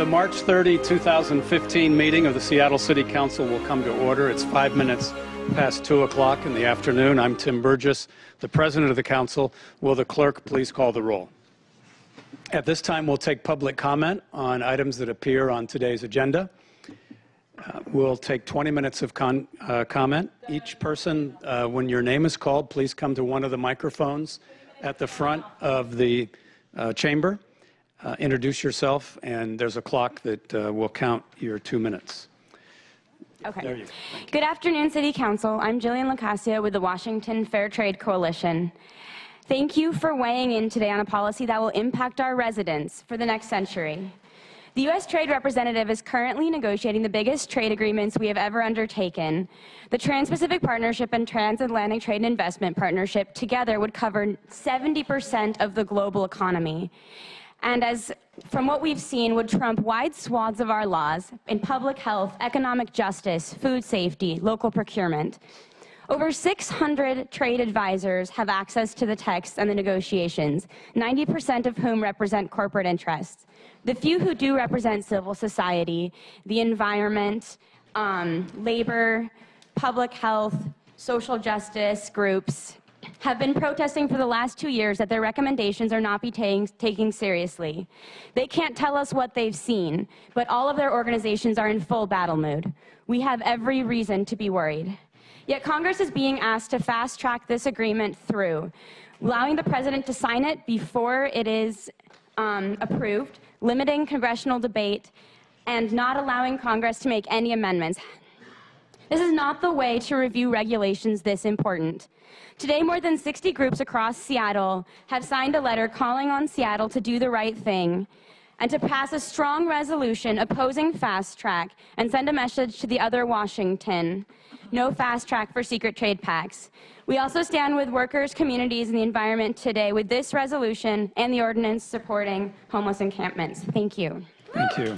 The March 30, 2015 meeting of the Seattle City Council will come to order. It's 5 minutes past 2 o'clock in the afternoon. I'm Tim Burgess, the President of the Council. Will the clerk please call the roll? At this time, we'll take public comment on items that appear on today's agenda. We'll take 20 minutes of comment. Each person, when your name is called, please come to one of the microphones at the front of the chamber. Introduce yourself, and there's a clock that will count your 2 minutes. Okay. There you go. Good afternoon, City Council. I'm Jillian Lacasio with the Washington Fair Trade Coalition. Thank you for weighing in today on a policy that will impact our residents for the next century. The U.S. Trade Representative is currently negotiating the biggest trade agreements we have ever undertaken. The TransPacific Partnership and Transatlantic Trade and Investment Partnership together would cover 70% of the global economy. And from what we've seen, would trump wide swaths of our laws in public health, economic justice, food safety, local procurement. Over 600 trade advisors have access to the texts and the negotiations, 90% of whom represent corporate interests. The few who do represent civil society, the environment, labor, public health, social justice groups, have been protesting for the last 2 years that their recommendations are not being taken seriously. They can't tell us what they've seen, but all of their organizations are in full battle mood. We have every reason to be worried. Yet Congress is being asked to fast-track this agreement through, allowing the president to sign it before it is approved, limiting congressional debate, and not allowing Congress to make any amendments. This is not the way to review regulations this important. Today, more than 60 groups across Seattle have signed a letter calling on Seattle to do the right thing and to pass a strong resolution opposing fast track and send a message to the other Washington: no fast track for secret trade pacts. We also stand with workers, communities, and the environment today with this resolution and the ordinance supporting homeless encampments. Thank you. Thank you.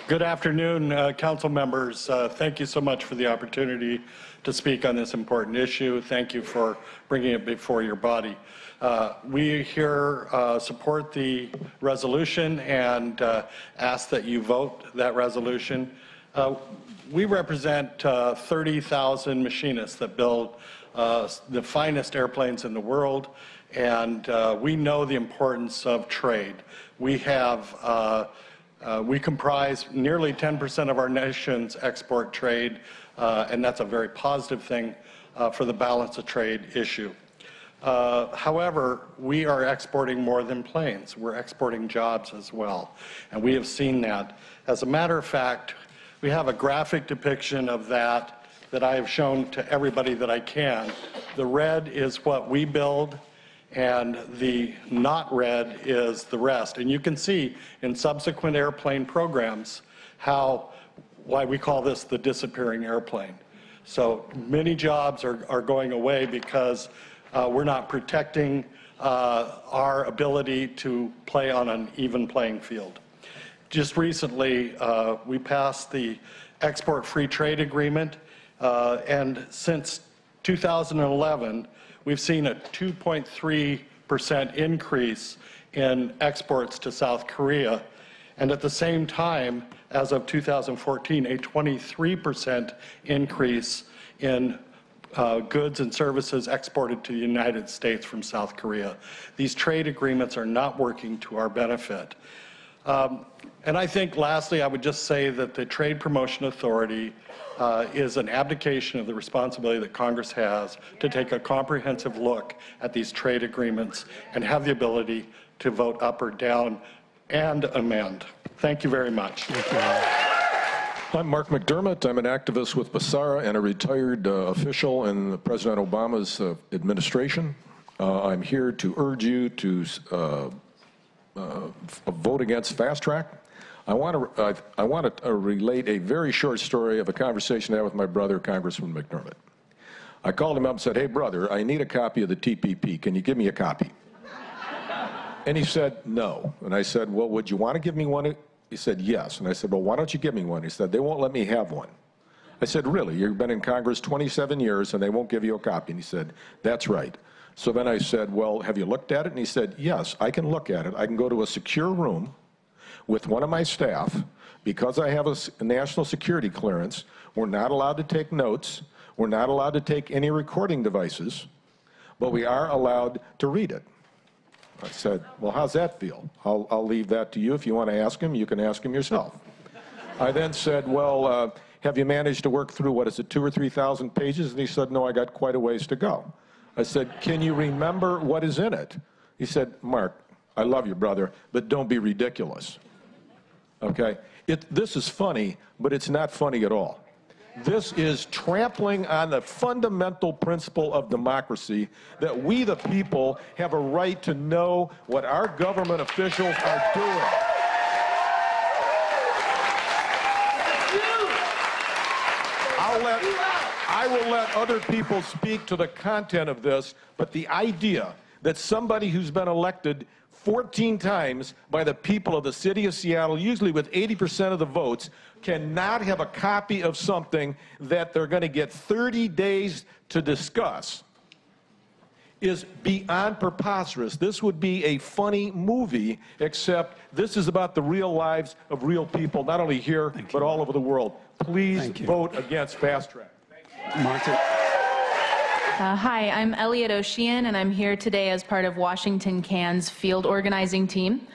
Good afternoon, council members. Thank you so much for the opportunity to speak on this important issue. Thank you for bringing it before your body. We here support the resolution and ask that you vote that resolution. We represent 30,000 machinists that build the finest airplanes in the world, and we know the importance of trade. We comprise nearly 10% of our nation's export trade, and that's a very positive thing for the balance of trade issue. However, we are exporting more than planes. We're exporting jobs as well, and we have seen that. As a matter of fact, we have a graphic depiction of that I have shown to everybody that I can. The red is what we build, and the not red is the rest. And you can see in subsequent airplane programs why we call this the disappearing airplane. So many jobs are going away because we're not protecting our ability to play on an even playing field. Just recently, we passed the Export Free Trade Agreement, and since 2011, we've seen a 2.3% increase in exports to South Korea, and at the same time, as of 2014, a 23% increase in goods and services exported to the United States from South Korea. These trade agreements are not working to our benefit. And I think, lastly, I would just say that the Trade Promotion Authority is an abdication of the responsibility that Congress has to take a comprehensive look at these trade agreements and have the ability to vote up or down and amend. Thank you very much. Thank you. I'm Mark McDermott. I'm an activist with Basara and a retired official in President Obama's administration. I'm here to urge you to vote against fast track. I want to relate a very short story of a conversation I had with my brother, Congressman McDermott. I called him up and said, "Hey, brother, I need a copy of the TPP. Can you give me a copy?" And he said, "No." And I said, "Well, would you want to give me one?" He said, "Yes." And I said, "Well, why don't you give me one?" He said, "They won't let me have one." I said, "Really? You've been in Congress 27 years and they won't give you a copy?" And he said, "That's right." So then I said, "Well, have you looked at it?" And he said, "Yes, I can look at it. I can go to a secure room with one of my staff, because I have a national security clearance, we're not allowed to take notes, we're not allowed to take any recording devices, but we are allowed to read it. I said, well, how's that feel? I'll leave that to you. If you want to ask him, you can ask him yourself. I then said, well, have you managed to work through, what is it, 2,000 or 3,000 pages? And he said, no, I got quite a ways to go. I said, can you remember what is in it? He said, Mark, I love you, brother, but don't be ridiculous. Okay? This is funny, but it's not funny at all. This is trampling on the fundamental principle of democracy, that we, the people, have a right to know what our government officials are doing. I will let other people speak to the content of this, but the idea that somebody who's been elected 14 times by the people of the city of Seattle, usually with 80% of the votes, cannot have a copy of something that they're going to get 30 days to discuss is beyond preposterous. This would be a funny movie, except this is about the real lives of real people, not only here, but all over the world. Please vote against Fast Track. Martin. Hi, I'm Elliot O'Sheehan, and I'm here today as part of Washington CAN's field organizing team.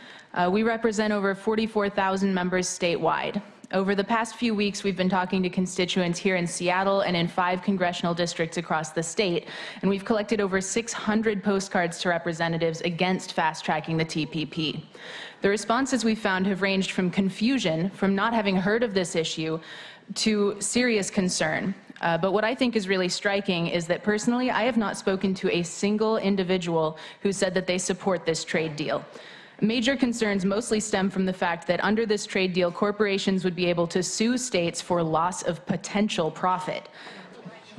We represent over 44,000 members statewide. Over the past few weeks, we've been talking to constituents here in Seattle and in 5 congressional districts across the state, and we've collected over 600 postcards to representatives against fast-tracking the TPP. The responses we found have ranged from confusion, from not having heard of this issue, to serious concern. But what I think is really striking is that personally, I have not spoken to a single individual who said that they support this trade deal. Major concerns mostly stem from the fact that under this trade deal, corporations would be able to sue states for loss of potential profit.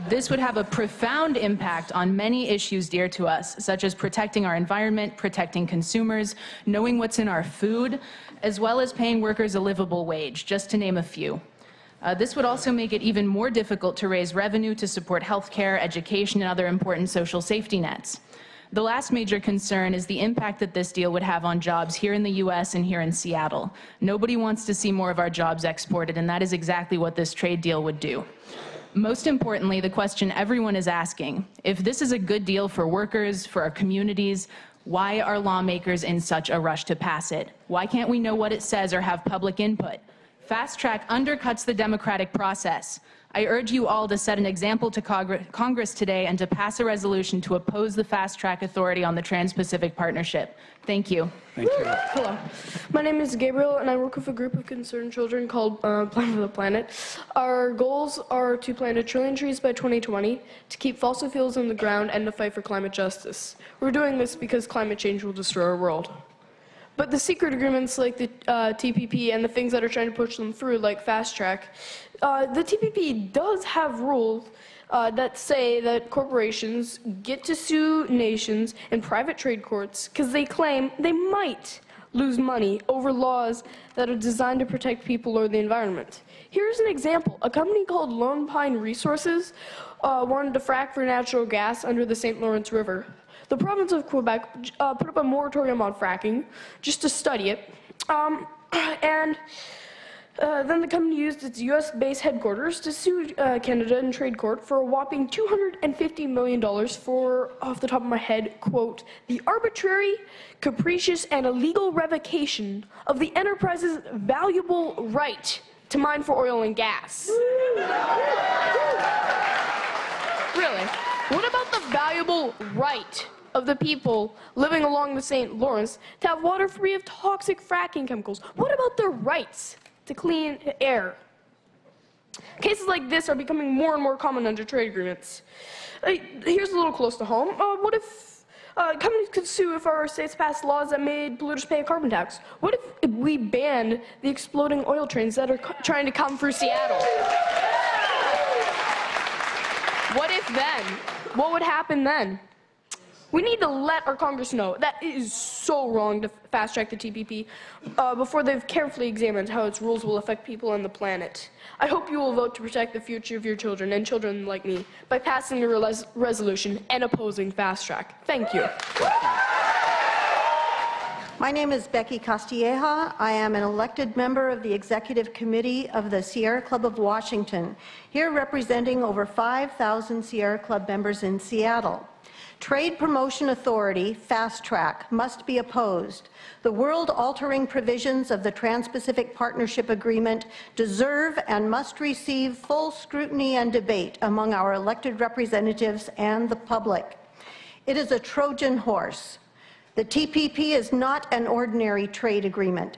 This would have a profound impact on many issues dear to us, such as protecting our environment, protecting consumers, knowing what's in our food, as well as paying workers a livable wage, just to name a few. This would also make it even more difficult to raise revenue to support healthcare, education, and other important social safety nets. The last major concern is the impact that this deal would have on jobs here in the U.S. and here in Seattle. Nobody wants to see more of our jobs exported, and that is exactly what this trade deal would do. Most importantly, the question everyone is asking, if this is a good deal for workers, for our communities, why are lawmakers in such a rush to pass it? Why can't we know what it says or have public input? Fast Track undercuts the democratic process. I urge you all to set an example to Congress today and to pass a resolution to oppose the Fast Track Authority on the Trans-Pacific Partnership. Thank you. Thank you. Hello. My name is Gabriel, and I work with a group of concerned children called Plan for the Planet. Our goals are to plant 1 trillion trees by 2020, to keep fossil fuels in the ground, and to fight for climate justice. We're doing this because climate change will destroy our world. But the secret agreements like the TPP and the things that are trying to push them through, like Fast Track, the TPP does have rules that say that corporations get to sue nations in private trade courts because they claim they might lose money over laws that are designed to protect people or the environment. Here's an example. A company called Lone Pine Resources wanted to frack for natural gas under the St. Lawrence River. The province of Quebec put up a moratorium on fracking just to study it, then the company used its US-based headquarters to sue Canada in trade court for a whopping $250 million for, off the top of my head, quote, the arbitrary, capricious, and illegal revocation of the enterprise's valuable right to mine for oil and gas. Really? What about the valuable right of the people living along the St. Lawrence to have water free of toxic fracking chemicals? What about their rights to clean air? Cases like this are becoming more and more common under trade agreements. Here's a little close to home. What if companies could sue if our states passed laws that made polluters pay a carbon tax? What if we banned the exploding oil trains that are trying to come through Seattle? What if then? What would happen then? We need to let our Congress know that it is so wrong to fast-track the TPP before they've carefully examined how its rules will affect people on the planet. I hope you will vote to protect the future of your children and children like me by passing the resolution and opposing fast-track. Thank you. My name is Becky Castilleja. I am an elected member of the Executive Committee of the Sierra Club of Washington, here representing over 5,000 Sierra Club members in Seattle. Trade Promotion Authority, Fast Track, must be opposed. The world-altering provisions of the Trans-Pacific Partnership Agreement deserve and must receive full scrutiny and debate among our elected representatives and the public. It is a Trojan horse. The TPP is not an ordinary trade agreement.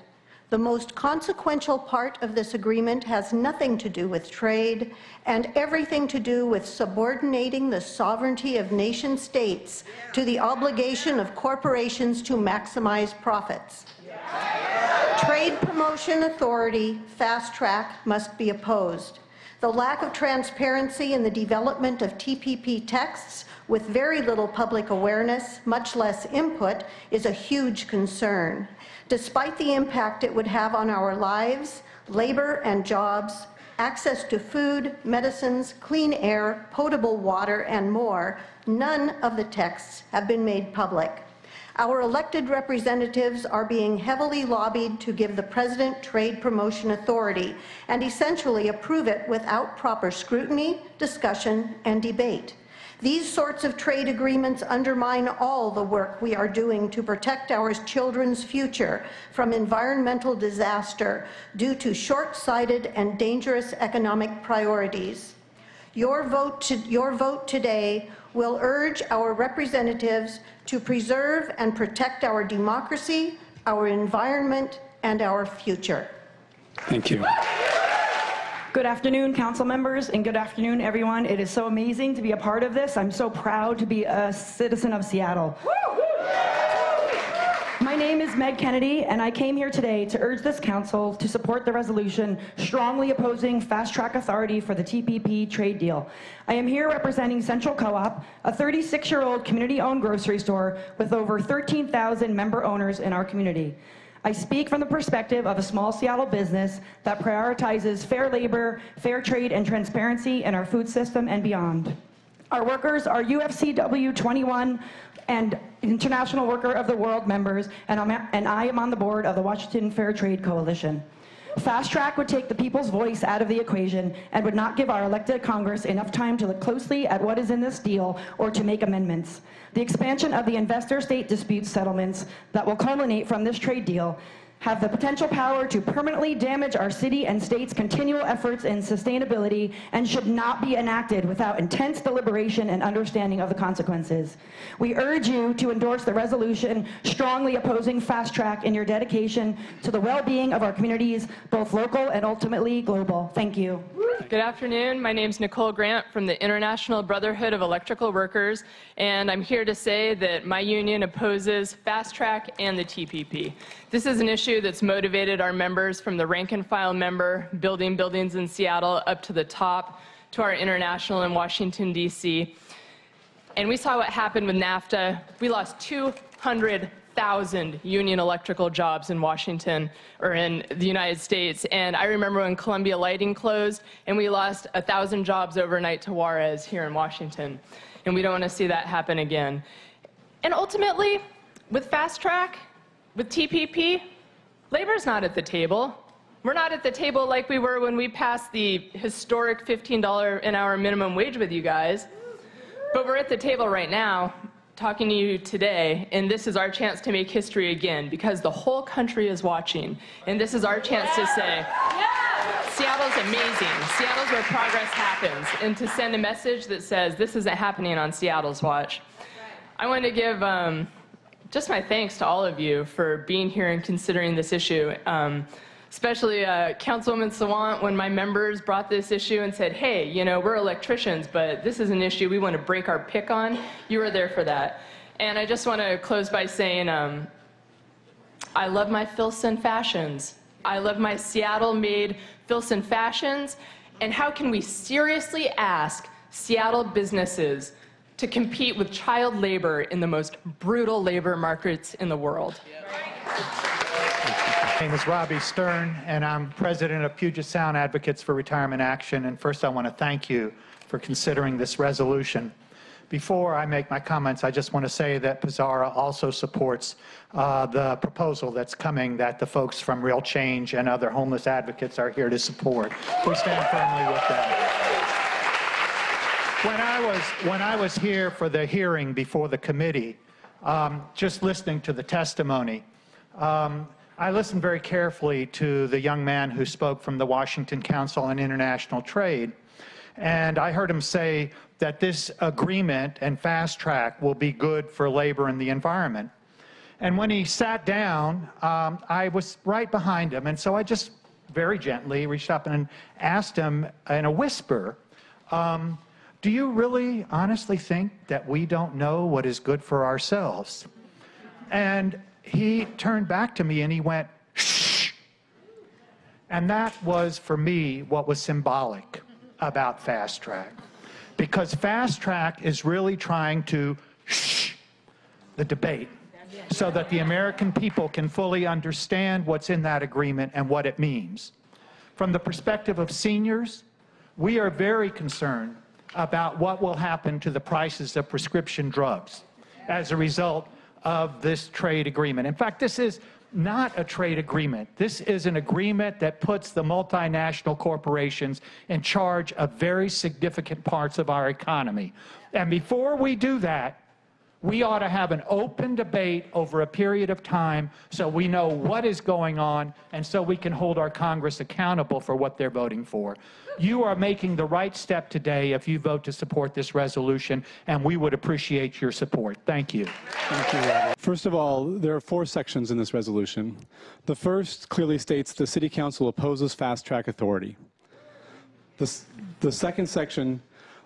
The most consequential part of this agreement has nothing to do with trade and everything to do with subordinating the sovereignty of nation states to the obligation of corporations to maximize profits. Trade Promotion Authority, Fast Track, must be opposed. The lack of transparency in the development of TPP texts with very little public awareness, much less input, is a huge concern. Despite the impact it would have on our lives, labor and jobs, access to food, medicines, clean air, potable water, and more, none of the texts have been made public. Our elected representatives are being heavily lobbied to give the President Trade Promotion Authority and essentially approve it without proper scrutiny, discussion, and debate. These sorts of trade agreements undermine all the work we are doing to protect our children's future from environmental disaster due to short-sighted and dangerous economic priorities. Your vote today will urge our representatives to preserve and protect our democracy, our environment, and our future. Thank you. Good afternoon, council members, and good afternoon, everyone. It is so amazing to be a part of this. I'm so proud to be a citizen of Seattle. My name is Meg Kennedy, and I came here today to urge this council to support the resolution strongly opposing Fast Track Authority for the TPP trade deal. I am here representing Central Co-op, a 36-year-old community-owned grocery store with over 13,000 member owners in our community. I speak from the perspective of a small Seattle business that prioritizes fair labor, fair trade, and transparency in our food system and beyond. Our workers are UFCW 21 and International Worker of the World members, and I am on the board of the Washington Fair Trade Coalition. Fast Track would take the people's voice out of the equation and would not give our elected Congress enough time to look closely at what is in this deal or to make amendments. The expansion of the investor-state dispute settlements that will culminate from this trade deal have the potential power to permanently damage our city and state's continual efforts in sustainability and should not be enacted without intense deliberation and understanding of the consequences. We urge you to endorse the resolution strongly opposing Fast Track in your dedication to the well-being of our communities, both local and ultimately global. Thank you. Good afternoon. My name is Nicole Grant from the International Brotherhood of Electrical Workers, and I'm here to say that my union opposes Fast Track and the TPP. This is an issue that's motivated our members from the rank and file member building buildings in Seattle up to the top to our international in Washington, D.C. And we saw what happened with NAFTA. We lost 200,000 union electrical jobs in Washington, or in the United States. And I remember when Columbia Lighting closed, and we lost 1,000 jobs overnight to Juarez here in Washington. And we don't want to see that happen again. And ultimately, with Fast Track, with TPP, labor's not at the table. We're not at the table like we were when we passed the historic $15 an hour minimum wage with you guys. But we're at the table right now, talking to you today, and this is our chance to make history again, because the whole country is watching, and this is our chance to say, Seattle's amazing. Seattle's where progress happens, and to send a message that says this isn't happening on Seattle's watch. I want to give just my thanks to all of you for being here and considering this issue. Especially Councilwoman Sawant, when my members brought this issue and said, hey, you know, we're electricians, but this is an issue we want to break our pick on. You were there for that. And I just want to close by saying I love my Filson fashions. I love my Seattle-made Filson fashions. And how can we seriously ask Seattle businesses to compete with child labor in the most brutal labor markets in the world? My name is Robbie Stern, and I'm president of Puget Sound Advocates for Retirement Action. And first, I want to thank you for considering this resolution. Before I make my comments, I just want to say that Pizzara also supports the proposal that's coming that the folks from Real Change and other homeless advocates are here to support. We stand firmly with them. When I was here for the hearing before the committee, just listening to the testimony, I listened very carefully to the young man who spoke from the Washington Council on International Trade, and I heard him say that this agreement and fast track will be good for labor and the environment. And when he sat down, I was right behind him, and so I just very gently reached up and asked him in a whisper, do you really honestly think that we don't know what is good for ourselves? And he turned back to me and he went, shh. And that was, for me, what was symbolic about fast track. Because fast track is really trying to shh the debate so that the American people can fully understand what's in that agreement and what it means. From the perspective of seniors, we are very concerned about what will happen to the prices of prescription drugs as a result of this trade agreement. In fact, this is not a trade agreement. This is an agreement that puts the multinational corporations in charge of very significant parts of our economy. And before we do that, we ought to have an open debate over a period of time so we know what is going on and so we can hold our Congress accountable for what they're voting for. You are making the right step today if you vote to support this resolution, and we would appreciate your support. Thank you. Thank you, Robert. First of all, there are 4 sections in this resolution. The first clearly states the City Council opposes fast-track authority. The second section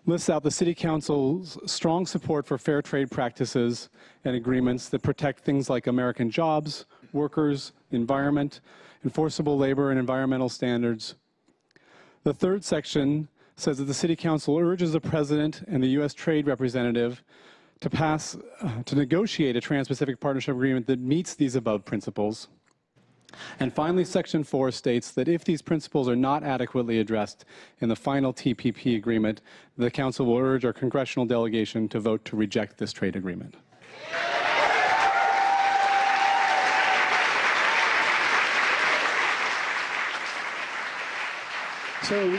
lists out the City Council's strong support for fair trade practices and agreements that protect things like American jobs, workers, environment, enforceable labor and environmental standards. The third section says that the City Council urges the President and the U.S. Trade Representative to negotiate a Trans-Pacific Partnership Agreement that meets these above principles. And finally, Section 4 states that if these principles are not adequately addressed in the final TPP agreement, the Council will urge our congressional delegation to vote to reject this trade agreement. So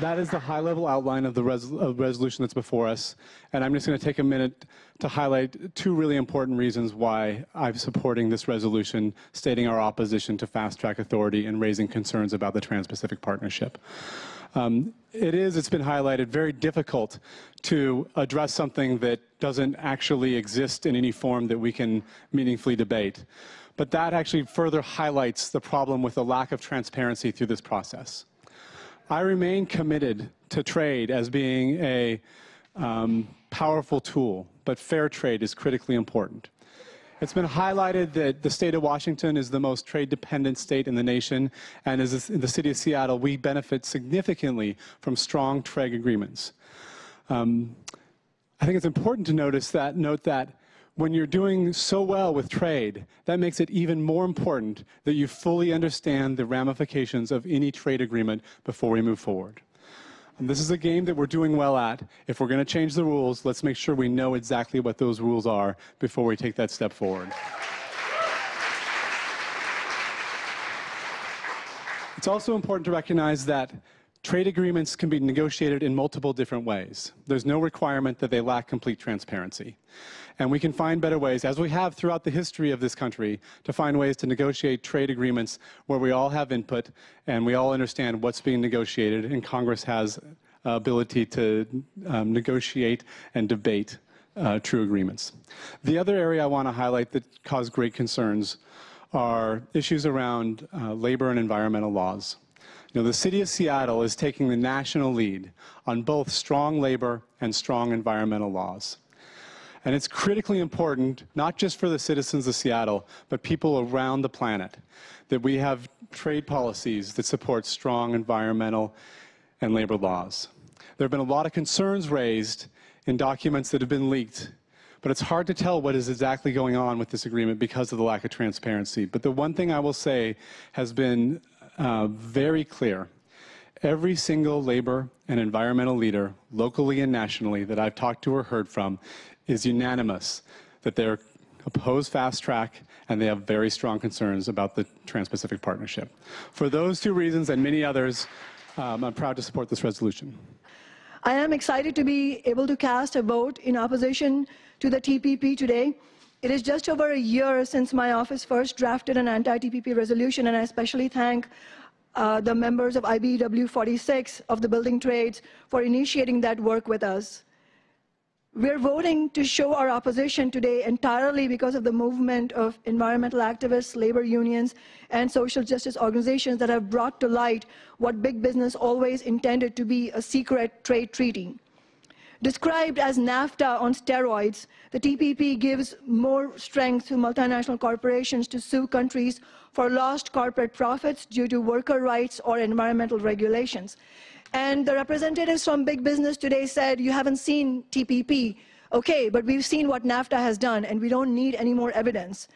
that is the high-level outline of the resolution that's before us, and I'm just going to take a minute to highlight 2 really important reasons why I'm supporting this resolution, stating our opposition to fast-track authority and raising concerns about the Trans-Pacific Partnership. It's been highlighted, very difficult to address something that doesn't actually exist in any form that we can meaningfully debate. But that actually further highlights the problem with the lack of transparency through this process. I remain committed to trade as being a powerful tool, but fair trade is critically important. It's been highlighted that the state of Washington is the most trade-dependent state in the nation, and as in the city of Seattle, we benefit significantly from strong trade agreements. I think it's important to note that when you're doing so well with trade, that makes it even more important that you fully understand the ramifications of any trade agreement before we move forward. And this is a game that we're doing well at. If we're going to change the rules, let's make sure we know exactly what those rules are before we take that step forward. It's also important to recognize that trade agreements can be negotiated in multiple different ways. There's no requirement that they lack complete transparency. And we can find better ways, as we have throughout the history of this country, to find ways to negotiate trade agreements where we all have input and we all understand what's being negotiated, and Congress has ability to negotiate and debate true agreements. The other area I want to highlight that cause great concerns are issues around labor and environmental laws. You know, the city of Seattle is taking the national lead on both strong labor and strong environmental laws. And it's critically important, not just for the citizens of Seattle, but people around the planet, that we have trade policies that support strong environmental and labor laws. There have been a lot of concerns raised in documents that have been leaked, but it's hard to tell what is exactly going on with this agreement because of the lack of transparency. But the one thing I will say has been very clear Every single labor and environmental leader, locally and nationally, that I've talked to or heard from is unanimous that they're oppose fast track and they have very strong concerns about the Trans-Pacific Partnership. For those two reasons and many others, I'm proud to support this resolution. I am excited to be able to cast a vote in opposition to the TPP today. It is just over a year since my office first drafted an anti-TPP resolution, and I especially thank the members of IBEW 46 of the building trades for initiating that work with us. We're voting to show our opposition today entirely because of the movement of environmental activists, labor unions, and social justice organizations that have brought to light what big business always intended to be a secret trade treaty. Described as NAFTA on steroids, the TPP gives more strength to multinational corporations to sue countries for lost corporate profits due to worker rights or environmental regulations. And the representatives from big business today said, you haven't seen TPP. Okay, but we've seen what NAFTA has done, and we don't need any more evidence.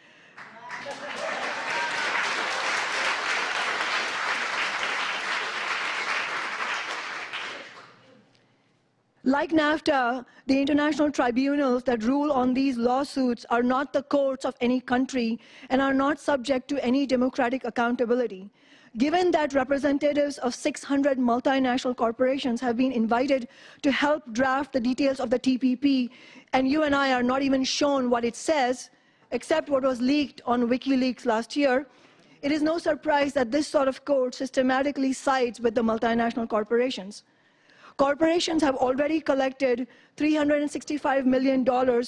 Like NAFTA, the international tribunals that rule on these lawsuits are not the courts of any country and are not subject to any democratic accountability. Given that representatives of 600 multinational corporations have been invited to help draft the details of the TPP, and you and I are not even shown what it says, except what was leaked on WikiLeaks last year, it is no surprise that this sort of court systematically sides with the multinational corporations. Corporations have already collected $365 million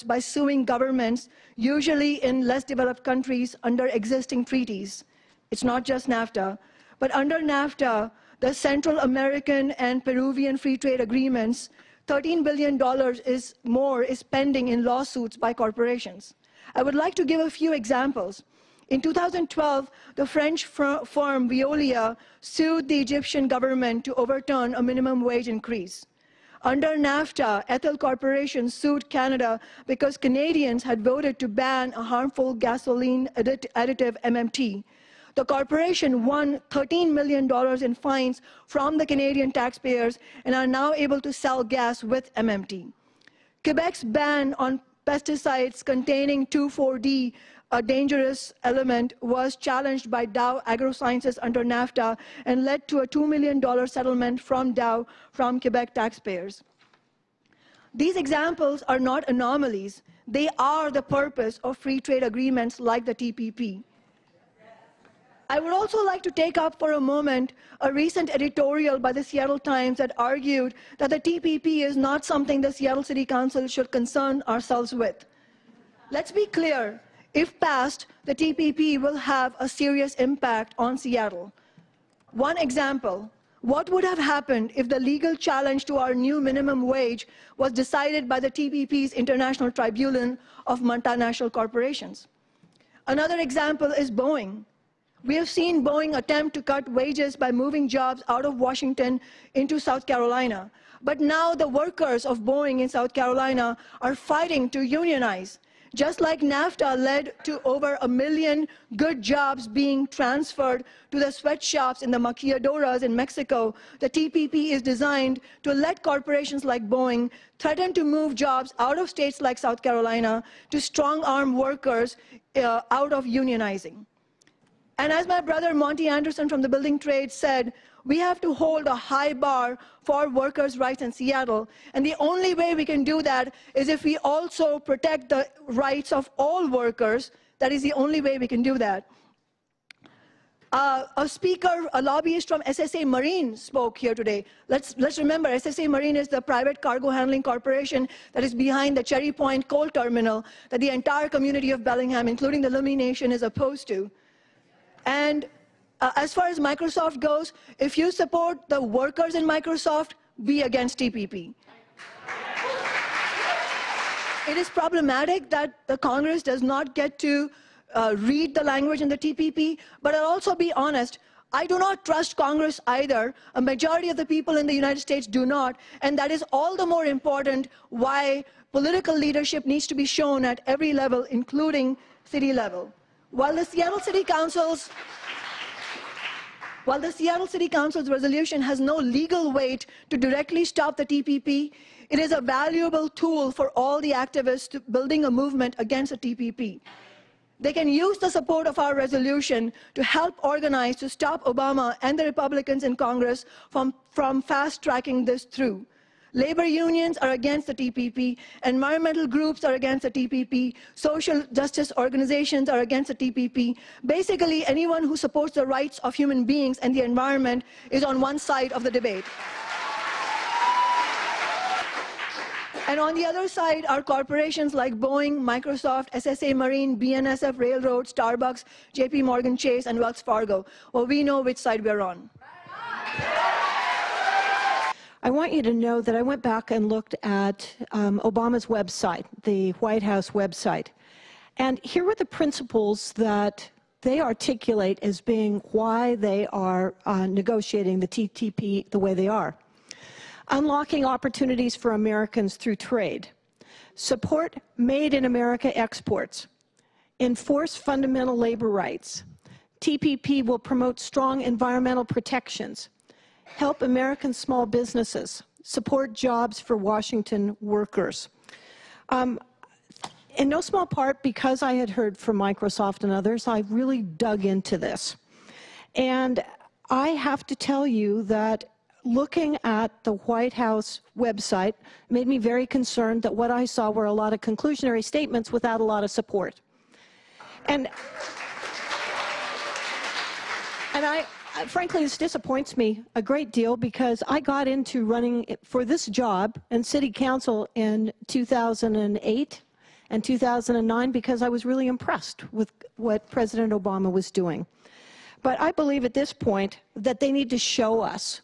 by suing governments, usually in less developed countries, under existing treaties. It's not just NAFTA. But under NAFTA, the Central American and Peruvian free trade agreements, $13 billion is pending in lawsuits by corporations. I would like to give a few examples. In 2012, the French firm Veolia sued the Egyptian government to overturn a minimum wage increase. Under NAFTA, Ethel Corporation sued Canada because Canadians had voted to ban a harmful gasoline additive MMT. The corporation won $13 million in fines from the Canadian taxpayers and are now able to sell gas with MMT. Quebec's ban on pesticides containing 2,4-D, a dangerous element, was challenged by Dow AgroSciences under NAFTA and led to a $2 million settlement from Dow from Quebec taxpayers. These examples are not anomalies. They are the purpose of free trade agreements like the TPP. I would also like to take up for a moment a recent editorial by the Seattle Times that argued that the TPP is not something the Seattle City Council should concern ourselves with. Let's be clear. If passed, the TPP will have a serious impact on Seattle. One example, what would have happened if the legal challenge to our new minimum wage was decided by the TPP's International Tribunal of Multinational Corporations? Another example is Boeing. We have seen Boeing attempt to cut wages by moving jobs out of Washington into South Carolina. But now the workers of Boeing in South Carolina are fighting to unionize. Just like NAFTA led to over 1 million good jobs being transferred to the sweatshops in the maquiladoras in Mexico, the TPP is designed to let corporations like Boeing threaten to move jobs out of states like South Carolina to strong-arm workers out of unionizing. And as my brother Monty Anderson from the building trade said, we have to hold a high bar for workers' rights in Seattle. And the only way we can do that is if we also protect the rights of all workers. That is the only way we can do that. A lobbyist from SSA Marine spoke here today. Let's remember, SSA Marine is the private cargo handling corporation that is behind the Cherry Point coal terminal that the entire community of Bellingham, including the Lummi Nation, is opposed to. And as far as Microsoft goes, if you support the workers in Microsoft, be against TPP. It is problematic that the Congress does not get to read the language in the TPP, but I'll also be honest, I do not trust Congress either. A majority of the people in the United States do not, and that is all the more important why political leadership needs to be shown at every level, including city level. While the Seattle City Council's While the Seattle City Council's resolution has no legal weight to directly stop the TPP, it is a valuable tool for all the activists building a movement against the TPP. They can use the support of our resolution to help organize to stop Obama and the Republicans in Congress from fast-tracking this through. Labor unions are against the TPP, environmental groups are against the TPP, social justice organizations are against the TPP. Basically, anyone who supports the rights of human beings and the environment is on one side of the debate. And on the other side are corporations like Boeing, Microsoft, SSA Marine, BNSF Railroad, Starbucks, JP Morgan Chase, and Wells Fargo. Well, we know which side we're on. I want you to know that I went back and looked at Obama's website, the White House website. And here were the principles that they articulate as being why they are negotiating the TTP the way they are. Unlocking opportunities for Americans through trade. Support Made in America exports. Enforce fundamental labor rights. TPP will promote strong environmental protections. Help American small businesses. Support jobs for Washington workers. In no small part, because I had heard from Microsoft and others, I really dug into this. And I have to tell you that looking at the White House website made me very concerned that what I saw were a lot of conclusionary statements without a lot of support. And frankly, this disappoints me a great deal because I got into running for this job and city council in 2008 and 2009 because I was really impressed with what President Obama was doing. But I believe at this point that they need to show us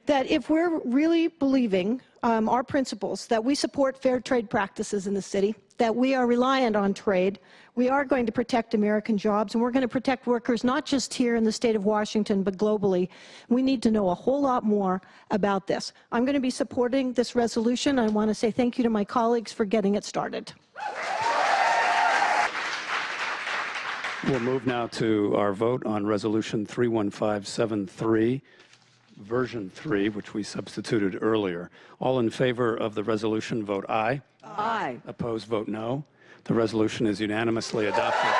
that if we're really believing our principles, that we support fair trade practices in the city, that we are reliant on trade, we are going to protect American jobs, and we're going to protect workers not just here in the state of Washington, but globally. We need to know a whole lot more about this. I'm going to be supporting this resolution. I want to say thank you to my colleagues for getting it started. We'll move now to our vote on Resolution 31573. Version 3, which we substituted earlier. All in favor of the resolution, vote aye. Aye. Opposed, vote no. The resolution is unanimously adopted.